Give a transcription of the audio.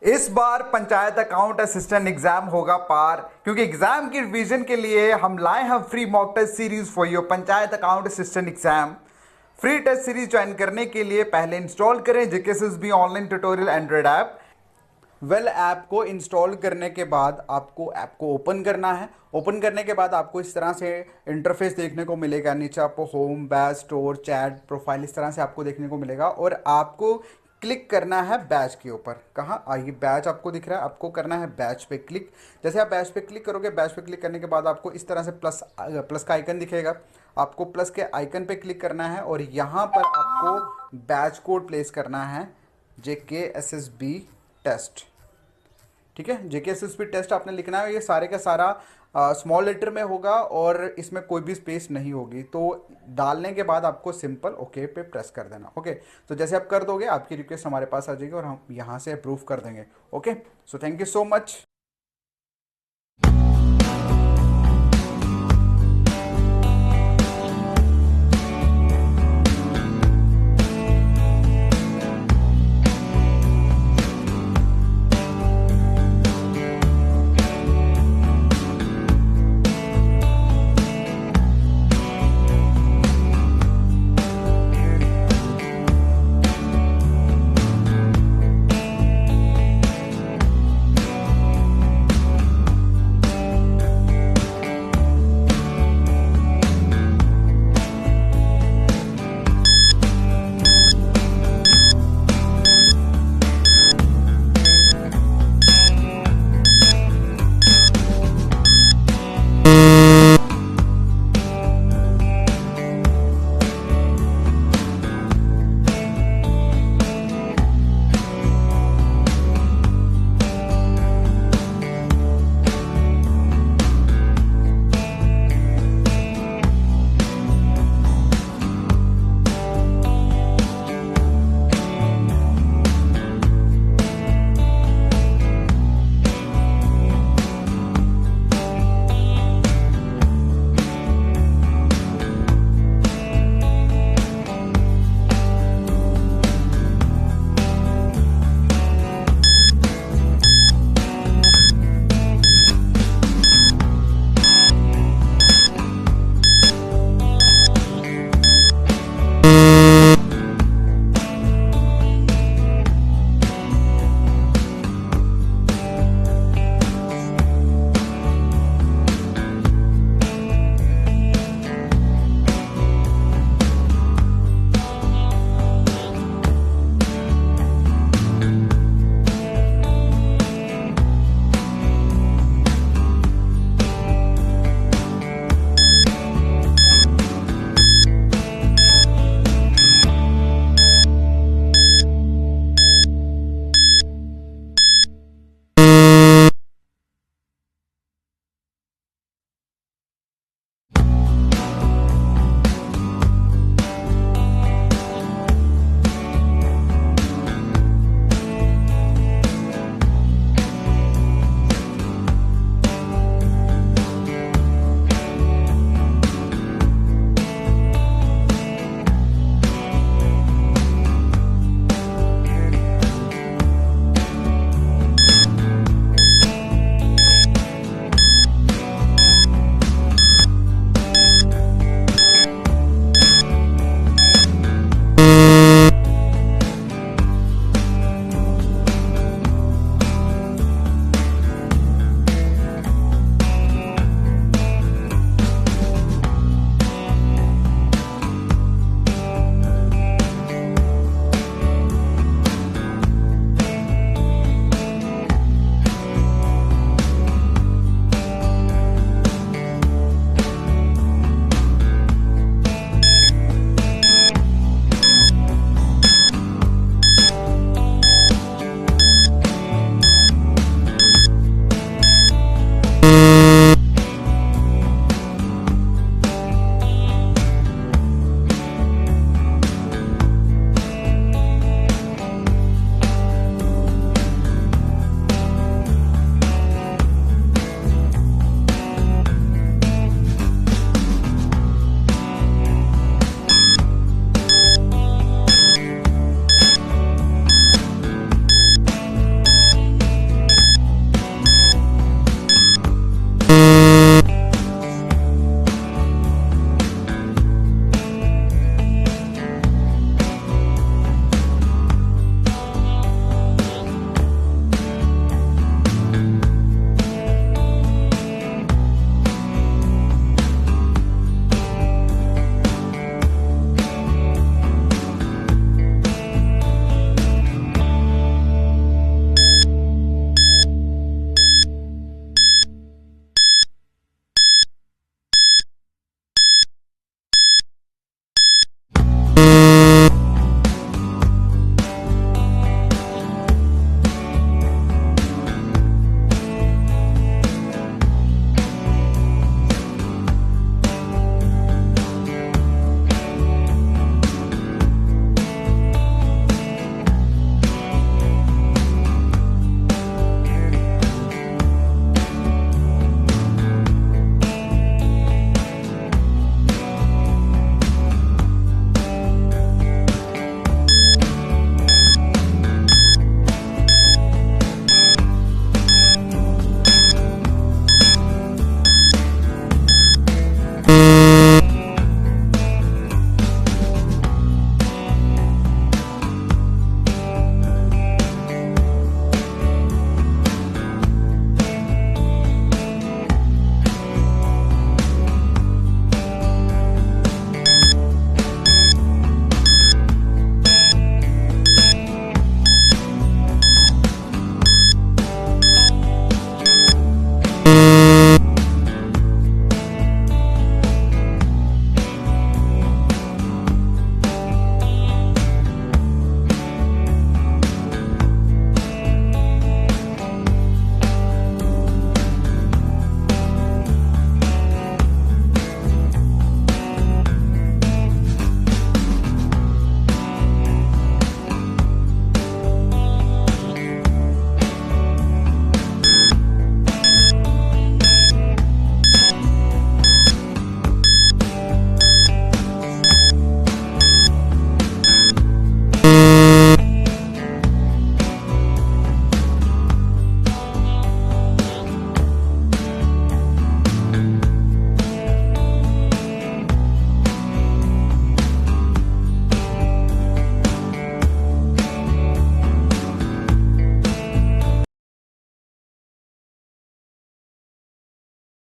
इस बार panchayat account assistant exam होगा पार, क्योंकि एग्जाम की रिवीजन के लिए हम लाए हैं free mock test series for your panchayat account assistant exam. Free test series join करने के लिए पहले इंस्टॉल करें JKSSB online tutorial android app. App को इंस्टॉल करने के बाद आपको ऐप को ओपन करना है। ओपन करने के बाद आपको इस तरह से इंटरफेस देखने को मिलेगा। नीचे आपको home, batch, store, chat, profile इस तरह से आपको देखने को मिलेगा और आपको क्लिक करना है बैच के ऊपर। कहाँ आइए, बैच आपको दिख रहा है, आपको करना है बैच पे क्लिक। जैसे आप बैच पे क्लिक करोगे, बैच पे क्लिक करने के बाद आपको इस तरह से प्लस का आइकन दिखेगा। आपको प्लस के आइकन पे क्लिक करना है और यहाँ पर आपको बैच कोड प्लेस करना है, JKSSB टेस्ट। ठीक है, JKSSB टेस्ट आपने लिखना है। ये सारे का सारा स्मॉल लेटर में होगा और इसमें कोई भी स्पेस नहीं होगी। तो डालने के बाद आपको सिंपल ओके पे प्रेस कर देना। ओके, तो जैसे आप कर दोगे आपकी रिक्वेस्ट हमारे पास आ जाएगी और हम यहाँ से अप्रूव कर देंगे। Okay, so thank you so much.